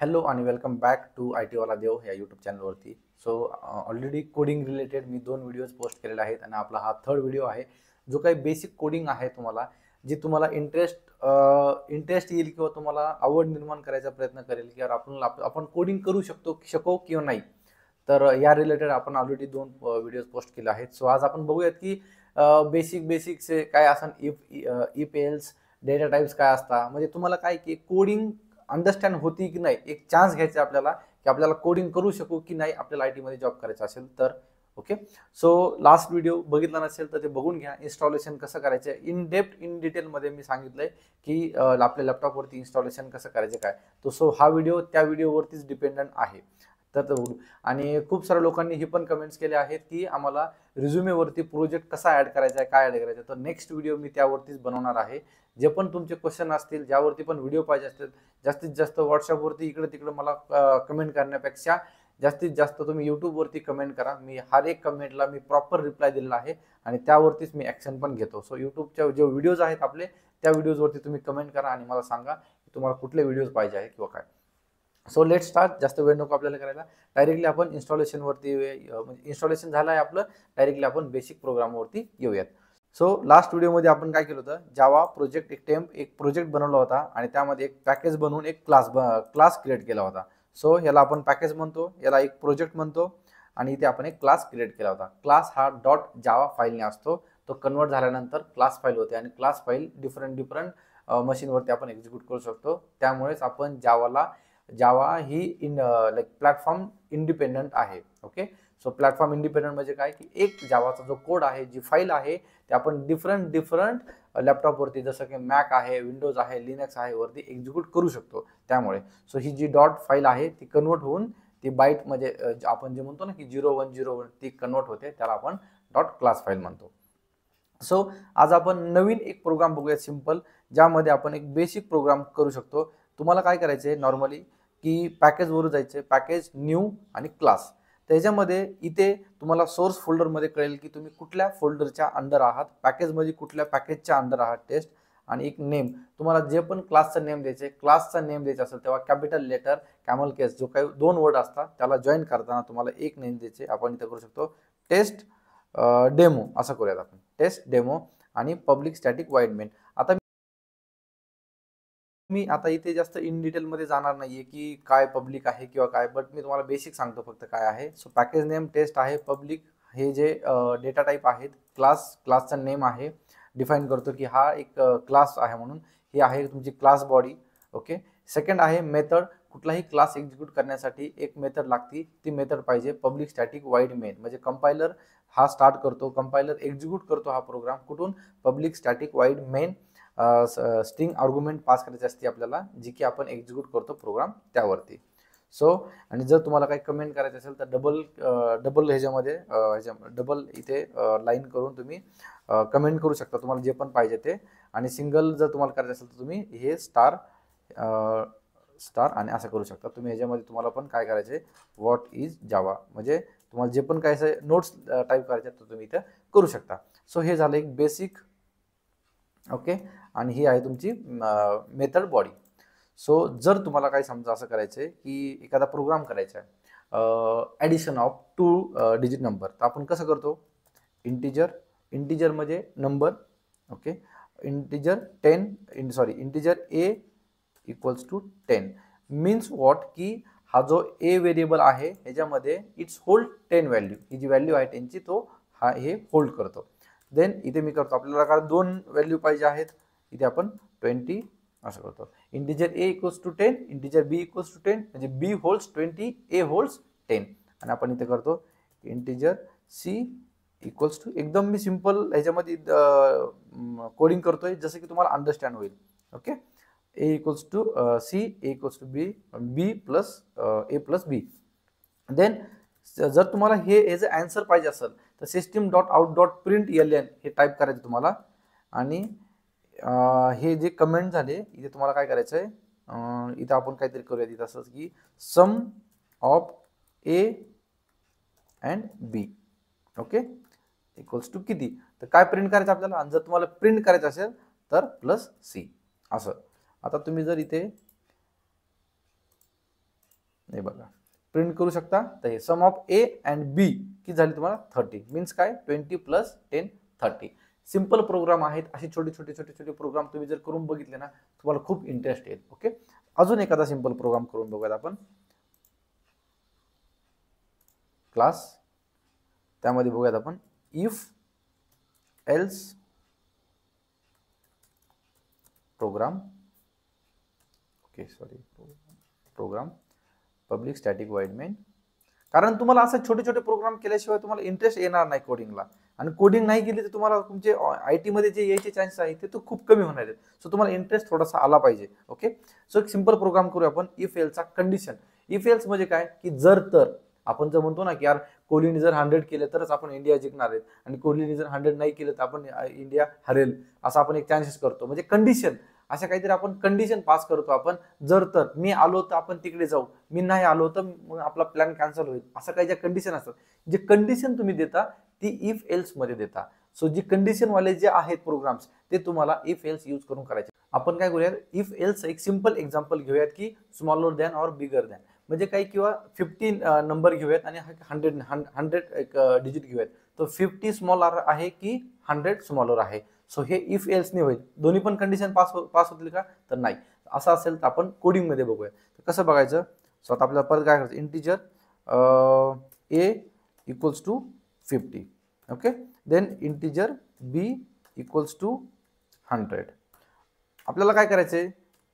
Hello आणि welcome back to I T Wala Dev या YouTube चॅनलवरती. सो ऑलरेडी कोडिंग रिलेटेड मी 2 व्हिडिओज पोस्ट केलेले आहेत आणि आपला हा थर्ड व्हिडिओ आहे जो काही बेसिक कोडिंग आहे तुम्हाला जी तुम्हाला इंटरेस्ट येईल किंवा तुम्हाला आवड निर्माण करायचा प्रयत्न करेल की यार आपण कोडिंग करू शकू किंवा नाही. तर या रिलेटेड आपण ऑलरेडी 2 व्हिडिओज पोस्ट केले आहेत. सो आज आपण बघूयात की बेसिकचे काय असं इफ एल्स डेटा टाइप्स काय असतात, म्हणजे तुम्हाला काय की कोडिंग अंडरस्टँड होती की नाही, एक चान्स घ्यायचा आपल्याला की आपल्याला कोडिंग करू शकू की नाही आपल्याला IT मध्ये जॉब करायचा असेल तर. ओके, सो लास्ट व्हिडिओ बघितला नसेल तर ते बघून घ्या. इन्स्टॉलेशन कसं करायचं इन डिटेलमध्ये मी सांगितलंय की आपल्या लॅपटॉपवरती इन्स्टॉलेशन कसं करायचं काय. तो सो हा व्हिडिओ त्या व्हिडिओवरतीच डिपेंडंट आहे. तर आणि खूप साऱ्या लोकांनी ही पण कमेंट्स केले आहेत की आम्हाला रिझ्युमेवरती प्रोजेक्ट कसा ऍड करायचा आहे, काय ऍड करायचं आहे. तर नेक्स्ट व्हिडिओ मी त्यावरतीच बनवणार आहे. जे पण तुमचे क्वेश्चन असतील, ज्यावरती पण व्हिडिओ पाहिजे असतील, जास्तीत जास्त व्हॉट्सअपवरती इकडे तिकडे मला कमेंट करण्यापेक्षा जास्तीत जास्त तुम्ही यूट्यूबवरती कमेंट करा. मी हर एक कमेंटला मी प्रॉपर रिप्लाय दिलेला आहे आणि त्यावरतीच मी ॲक्शन पण घेतो. सो यूट्यूबच्या जे व्हिडिओज आहेत आपले, त्या व्हिडिओजवरती तुम्ही कमेंट करा आणि मला सांगा की तुम्हाला कुठले व्हिडिओज पाहिजे आहे किंवा काय. So let start. जास्त वेळ नको आपल्याला करायला. डायरेक्टली आपण इन्स्टॉलेशनवरती म्हणजे इन्स्टॉलेशन झालं आहे आपलं, डायरेक्टली आपण बेसिक प्रोग्रामवरती येऊयात. सो लास्ट व्हिडिओमध्ये आपण काय केलं होतं, जावा प्रोजेक्ट एक प्रोजेक्ट बनवला होता आणि त्यामध्ये एक पॅकेज बनवून एक क्लास क्रिएट केला होता. सो याला आपण पॅकेज म्हणतो, याला एक प्रोजेक्ट म्हणतो आणि इथे आपण एक क्लास क्रिएट केला होता. क्लास हा .java फाईलने असतो. तो कन्वर्ट झाल्यानंतर क्लास फाईल होते आणि क्लास फाईल डिफरंट मशीनवरती आपण एक्झिक्यूट करू शकतो. त्यामुळेच आपण जावा ही लाईक प्लॅटफॉर्म इंडिपेंडंट आहे. ओके, सो प्लॅटफॉर्म इंडिपेंडंट म्हणजे काय की एक जावाचा जो कोड आहे, जी फाईल आहे, ते आपण डिफरंट लॅपटॉपवरती जसं की मॅक आहे, विंडोज आहे, लिनक्स आहे वरती एक्झिक्यूट करू शकतो. त्यामुळे सो ही जी डॉट फाईल आहे ती कन्वर्ट होऊन ती बाईट म्हणजे आपण जे म्हणतो ना की 0101 ती कन्वर्ट होते, त्याला आपण .क्लास फाईल म्हणतो. सो आज आपण नवीन एक प्रोग्राम बघूया सिंपल, ज्यामध्ये आपण एक बेसिक प्रोग्राम करू शकतो. तुम्हाला काय करायचं आहे नॉर्मली की पॅकेजवर जायचं, पॅकेज न्यू आणि क्लास. त्याच्यामध्ये इथे तुम्हाला सोर्स फोल्डरमध्ये कळेल की तुम्ही कुठल्या फोल्डरच्या अंडर आहात, पॅकेजमध्ये कुठल्या पॅकेजच्या अंडर आहात, टेस्ट आणि एक नेम. तुम्हाला जे पण क्लासचा नेम द्यायचे, क्लासचा नेम द्यायचा असेल तेव्हा कॅपिटल लेटर कॅमल केस जो काही 2 वर्ड असतात त्याला जॉईन करताना तुम्हाला एक नेम द्यायचे. आपण इथे करू शकतो टेस्ट डेमो असं करूयात आपण, टेस्ट डेमो आणि पब्लिक स्टॅटिक वाईड मेन. आता मी इथे जास्त इन डिटेलमध्ये जाणार नाहीये की काय पब्लिक आहे किंवा काय, बट मी तुम्हाला बेसिक सांगतो फक्त काय आहे. सो पॅकेज नेम टेस्ट आहे, पब्लिक हे जे डेटा टाईप आहेत, क्लासचा नेम आहे, डिफाईन करतो की हा एक क्लास आहे म्हणून. ही आहे तुमची क्लास बॉडी. ओके, सेकंड आहे मेथड. कुठलाही क्लास एक्झिक्यूट करण्यासाठी एक मेथड लागती, ती मेथड पाहिजे पब्लिक स्टॅटिक वाईड मेन. म्हणजे कंपायलर हा स्टार्ट करतो, कंपायलर एक्झिक्यूट करतो हा प्रोग्राम कुठून, public static wide main. String argument pass करायची असते आपल्याला, जी की आपण एक्झिक्यूट करतो प्रोग्राम त्यावरती. सो आणि जर तुम्हाला काही कमेंट करायचं असेल तर डबल ह्याच्यामध्ये डबल इथे लाईन करून तुम्ही कमेंट करू शकता तुम्हाला जे पण पाहिजे ते. आणि सिंगल जर तुम्हाला करायचं असेल तर तुम्ही हे स्टार आणि असं करू शकता तुम्ही. ह्याच्यामध्ये तुम्हाला पण काय करायचे, व्हॉट इज जावा, म्हणजे तुम्हाला जे पण काय नोट्स टाईप करायचे तर तुम्ही इथे करू शकता. सो हे झालं एक बेसिक. ओके, आणि ही आहे तुमची मेथड बॉडी. सो जर तुम्हाला काही समजा असं करायचं आहे की एखादा प्रोग्राम करायचा आहे, ॲडिशन ऑफ 2 डिजिट नंबर, तर आपण कसं करतो, इंटिजर म्हणजे number. Okay, integer a equals to 10 means what की हा जो ए व्हेरिएबल आहे ह्याच्यामध्ये इट्स होल्ड 10 व्हॅल्यू. ही जी व्हॅल्यू आहे त्यांची तो हे होल्ड करतो. देन इथे मी करतो, आपल्याला काय 2 व्हॅल्यू पाहिजे आहेत, इथे आपण 20 असं करतो. Integer a equals to 10, integer b equals to 10, म्हणजे बी होल्ड्स 20, ए होल्ड्स 10. आणि आपण इथे करतो इंटिजर सी इक्वल्स टू, एकदम मी सिंपल ह्याच्यामध्ये कोडिंग करतोय जसं की तुम्हाला अंडरस्टँड होईल. Okay, a equals to c, a equals to b plus a plus b. Then जर तुम्हाला हे जे आन्सर पाहिजे असेल तर system.out.println हे टाईप करायचं तुम्हाला. आणि हे जे कमेंट झाले इथे तुम्हाला काय करायचं आहे, इथं आपण काहीतरी करूया इथं असंच की sum of A and B. Okay, equals to किती, तर काय प्रिंट करायचं आपल्याला, आणि जर तुम्हाला प्रिंट करायचं असेल तर प्लस सी असं. आता तुम्ही जर इथे हे बघा प्रिंट करू शकता. तर हे सम ऑफ ए अँड बी किती झाली तुम्हाला 30 मीन्स काय 20 + 10 30. सिंपल प्रोग्राम आहेत. असे छोटे छोटे छोटे छोटे प्रोग्राम तुम्ही जर करून बघितले ना तुम्हाला खूप इंटरेस्ट येईल. ओके, अजून एखादा सिंपल प्रोग्राम करून बघूयात आपण. क्लास त्यामध्ये बघूयात आपण if else program. Okay sorry, program public static void main. कारण तुम्हाला असं छोटे छोटे प्रोग्राम केल्याशिवाय तुम्हाला इंटरेस्ट येणार नाही कोडिंगला. आणि कोडिंग नाही केली तर तुम्हाला तुमचे IT मध्ये जे यायचे चान्सेस आहेत ते तो खूप कमी होणार आहेत. सो तुम्हाला इंटरेस्ट थोडासा आला पाहिजे. ओके, सो एक सिंपल प्रोग्राम करूया आपण. इफ एल्सचा कंडिशन. इफ एल्स म्हणजे काय की जर तर आपण जर म्हणतो ना की यार कोहलीने जर 100 केले तरच आपण इंडिया जिंकणार आहेत आणि कोहलीने जर 100 नाही केले तर आपण इंडिया हरेल, असा आपण एक चान्सेस करतो. म्हणजे कंडिशन, अशा काहीतरी आपण कंडिशन पास करतो आपण. जर तर मी आलो तर आपण तिकडे जाऊ, मी नाही आलो तर मग आपला प्लॅन कॅन्सल होईल, असं काही ज्या कंडिशन असतात. जे कंडिशन तुम्ही देता ती इफ एल्स मध्ये देता. सो जी कंडिशन वाले जे आहेत प्रोग्राम्स ते तुम्हाला इफ एल्स यूज करून करायचे. आपण काय करूयात, इफ एल्स एक सिंपल एक्झाम्पल घेऊयात की smaller than or bigger than. म्हणजे काही किंवा 50 नंबर घेऊयात आणि 100 एक डिजिट घेऊयात. तर 50 स्मॉलर आहे की 100 स्मॉलर आहे. सो हे इफ एल्सने होईल. दोन्ही पण कंडिशन पास होतील का, तर नाही. असं असेल तर आपण कोडिंग मध्ये बघूया. कसं बघायचं. सो आता आपल्याला परत काय करायचं, integer a = 50. Okay, then integer b = 100. आपल्याला काय करायचंय,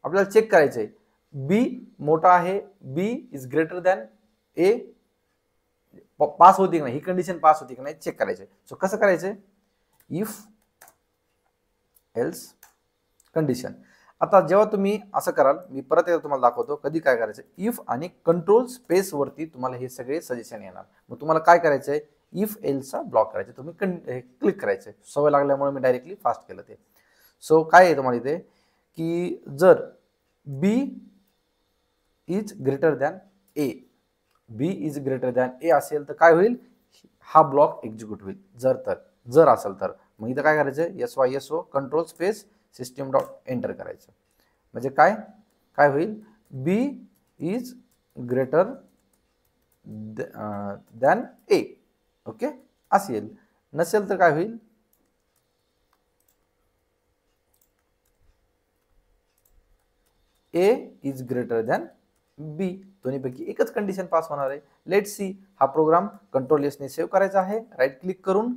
आपल्याला चेक करायचंय b मोठा आहे, b is greater than a. Pass होती की नाही, ही कंडिशन पास होती की नाही चेक करायचंय. सो कसं करायचंय, इफ एल्स कंडिशन. आता जेव्हा तुम्ही असं कराल, मी परत एकदा तुम्हाला दाखवतो कधी काय करायचं. इफ आणि कंट्रोल स्पेस वरती तुम्हाला हे सगळे सजेशन येणार. मग तुम्हाला काय करायचंय, इफ एल्सचा ब्लॉक करायचं, तुम्ही क्लिक करायचंय. सवय लागल्यामुळे मी डायरेक्टली फास्ट केलं ते. सो काय आहे तुम्हाला इथे की जर b is greater than a, b is greater than a असेल तर काय होईल, हा ब्लॉक एक्झिक्यूट होईल. जर असेल तर मग इथं काय करायचं, SYSO control space system dot enter करायचं. म्हणजे काय होईल, b is greater than a. Okay, असेल. नसेल तर काय होईल, a is greater than b. दोन्हीपैकी एकच कंडिशन पास होणार आहे. Let see. हा प्रोग्राम कंट्रोल एस ने सेव्ह करायचा आहे. राईट क्लिक करून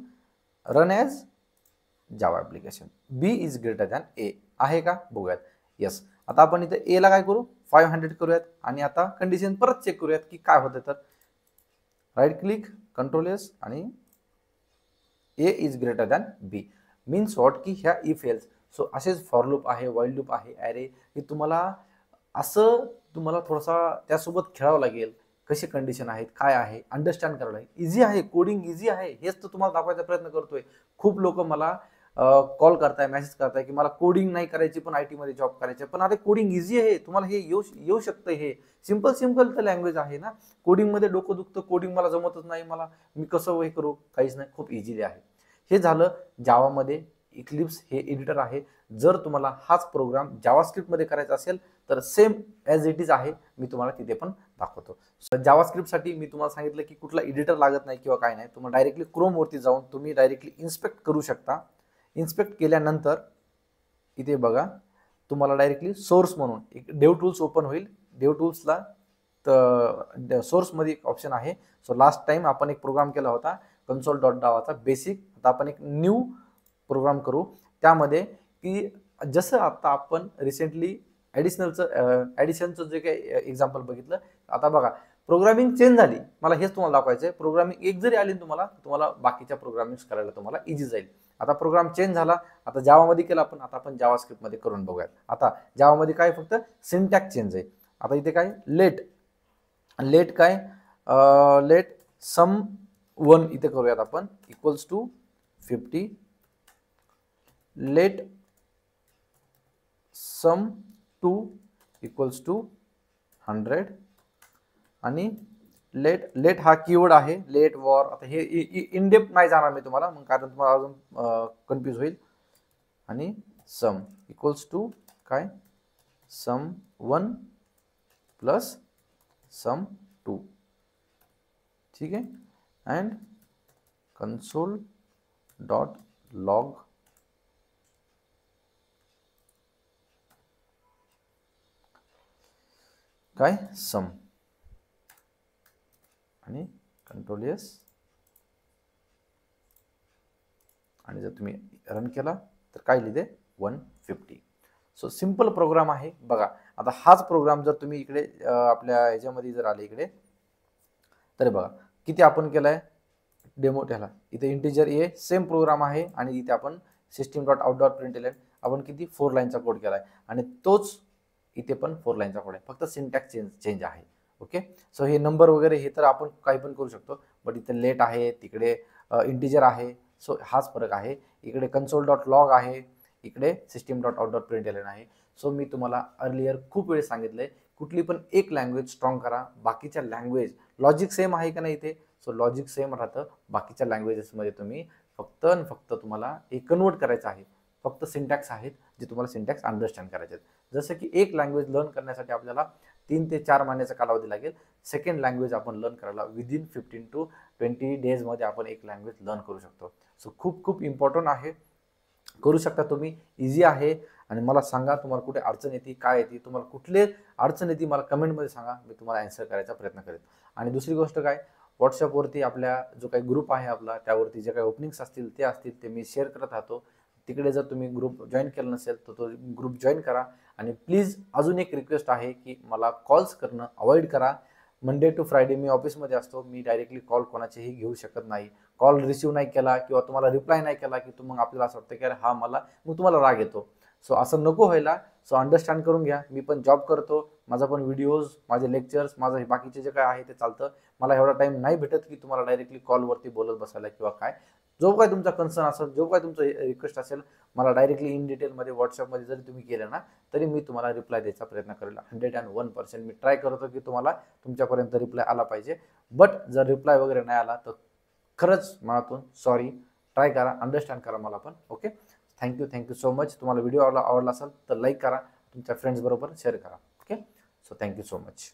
run as Java application. b is greater than a आहे का बघूयात. येस. आता आपण इथे a ला काय करू, 500 करूयात आणि आता कंडिशन परत चेक करूयात की काय होतं. तर राईट क्लिक, कंट्रोल एस आणि a is greater than b. Means what की ह्या इफ एल्स. सो असेच फॉर लूप आहे, व्हाईल लूप आहे, ॲरे. हे तुम्हाला थोडासा त्यासोबत खेळावं लागेल. कशी कंडिशन आहेत, काय आहे, अंडरस्टँड करावं लागेल. इझी आहे, कोडिंग इझी आहे. हेच तर तुम्हाला दाखवायचा प्रयत्न करतोय. खूप लोक मला कॉल करताय, मेसेज करताय की मला कोडिंग नाही करायची पण IT मध्ये जॉब करायचे. पण अरे कोडिंग इझी आहे, तुम्हाला हे येऊ शकतं. हे सिंपल तर लँग्वेज आहे ना. कोडिंग मध्ये डोकं दुखतं, कोडिंग मला जमतच नाही, मी कसं हे करू, काहीच नाही, खूप इझिली आहे. हे झालं जावामध्ये. इक्लिप्स हे एडिटर आहे. जर तुम्हाला हाच प्रोग्राम जावास्क्रिप्टमध्ये करायचा असेल तर सेम ॲज इट इज आहे. मी तुम्हाला तिथे पण दाखवतो. जावास्क्रिप्टसाठी मी तुम्हाला सांगितलं की कुठला एडिटर लागत नाही किंवा काय नाही. तुम्हाला डायरेक्टली क्रोमवरती जाऊन तुम्ही डायरेक्टली इन्स्पेक्ट करू शकता. इन्स्पेक्ट केल्यानंतर इथे बघा तुम्हाला डायरेक्टली सोर्स म्हणून एक डेव टूल्स ओपन होईल. डेव टूल्सला तर सोर्समध्ये एक ऑप्शन आहे. सो लास्ट टाइम आपण एक प्रोग्राम केला होता console.javaचा बेसिक. आता आपण एक न्यू प्रोग्राम करू. त्यामध्ये की जसं आता आपण रिसेंटली ॲडिशनचं जे काही एक्झाम्पल बघितलं. आता बघा प्रोग्रामिंग चेंज झाली. मला हेच तुम्हाला दाखवायचं आहे. प्रोग्रामिंग एक जरी आली तुम्हाला बाकीच्या प्रोग्रामिंग करायला तुम्हाला इझी जाईल. आता प्रोग्राम चेंज झाला. आता जावामध्ये केला आपण. आता आपण जावास्क्रिप्टमध्ये करून बघूयात. आता जावामध्ये काय फक्त सिंटॅक्स चेंज आहे. आता इथे काय लेट सम 1 इथे करूयात आपण = 50. लेट सम 2 = 100 आणि लेट हा कीवर्ड आहे. Let var. आता हे इन डेप्थ नाही जाणार मी तुम्हाला, मग कारण तुम्हाला अजून कन्फ्यूज होईल. आणि सम = काय, सम 1 + सम 2, ठीक आहे. अँड कन्सोल डॉट लॉग काय सम आणि कंट्रोल एस, आणि जर तुम्ही रन केला तर काय लिहिते 150. सो सिंपल प्रोग्राम आहे बघा. आता हाच प्रोग्राम जर तुम्ही इकडे आपल्या ह्याच्यामध्ये जर आले इकडे तर बघा किती आपण केलाय डेमो त्याला. इथे इंटिजर ए सेम प्रोग्राम आहे आणि इथे आपण system dot out dot println आपण किती 4 लाईनचा कोड केलाय आणि तोच इथे पण 4 लाईनचा कोड आहे, फक्त सिंटॅक्स चेंज आहे. ओके. सो हे नंबर वगैरे हे तर आपण काही पण करू शकतो, बट इथे लेट आहे, तिकडे इंटिजर आहे. सो हाच फरक आहे. इकडे कन्सोल डॉट लॉग आहे, इकडे system dot out dot println आहे. सो मी तुम्हाला अर्लियर खूप वेळ सांगितलंय कुठली पण एक लँग्वेज स्ट्रॉंग करा. बाकीच्या लँग्वेज लॉजिक सेम आहे का नाही इथे, सो लॉजिक सेम राहतं. बाकीच्या लँग्वेजेसमध्ये तुम्ही फक्त आणि फक्त तुम्हाला एक कन्वर्ट करायचं आहे. फक्त सिंटॅक्स आहेत जे तुम्हाला सिंटॅक्स अंडरस्टँड करायचे आहेत. जसं की एक लँग्वेज लर्न करण्यासाठी आपल्याला 3 ते 4 महिन्याचा कालावधी लागेल. सेकंड लँग्वेज आपण लर्न करायला विदिन 15 to 20 डेजमध्ये आपण एक लँग्वेज लर्न करू शकतो. सो खूप खूप इम्पॉर्टंट आहे, करू शकता तुम्ही, इझी आहे. आणि मला सांगा तुम्हाला कुठे अडचण येते, काय येते, तुम्हाला कुठले अडचण येते मला कमेंटमध्ये सांगा, मी तुम्हाला आन्सर करायचा प्रयत्न करेन. आणि दुसरी गोष्ट काय, व्हॉट्सअपवरती आपल्या जो काही ग्रुप आहे आपला, त्यावरती जे काही ओपनिंग्स असतील ते मी शेअर करत राहतो. तिकडे जर तुम्ही ग्रुप जॉईन केला नसेल तर तो ग्रुप जॉईन करा. आणि प्लीज अजून एक रिक्वेस्ट आहे की मला कॉल्स करणं अवॉइड करा. मंडे टू फ्रायडे मी ऑफिसमध्ये असतो, मी डायरेक्टली कॉल कोणाचेही घेऊ शकत नाही. कॉल रिसीव्ह नाही केला किंवा तुम्हाला रिप्लाय नाही केला की मग आपल्याला असं वाटतं की अरे हा मला, मग तुम्हाला राग येतो. सो असं नको व्हायला. सो अंडरस्टँड करून घ्या, मी पण जॉब करतो, माझा पण व्हिडिओज, माझे लेक्चर्स, माझं हे बाकीचे जे काय आहे ते चालतं. मला एवढा टाईम नाही भेटत की तुम्हाला डायरेक्टली कॉलवरती बोलत बसायला किंवा काय. जो काय तुमचा कन्सर्न असेल, जो काय तुमचं रिक्वेस्ट असेल, मला डायरेक्टली इन डिटेलमध्ये व्हॉट्सअपमध्ये जरी तुम्ही केलं ना तरी मी तुम्हाला रिप्लाय द्यायचा प्रयत्न करेल. 101% मी ट्राय करतो की तुम्हाला तुमच्यापर्यंत रिप्लाय आला पाहिजे. बट जर रिप्लाय वगैरे नाही आला तर खरंच मनातून सॉरी. ट्राय करा, अंडरस्टँड करा मला पण. ओके. Thank you so much. तुम्हाला व्हिडिओ आवडला असेल तर लाईक करा, तुमच्या फ्रेंड्स बरोबर शेअर करा. Okay. So thank you so much.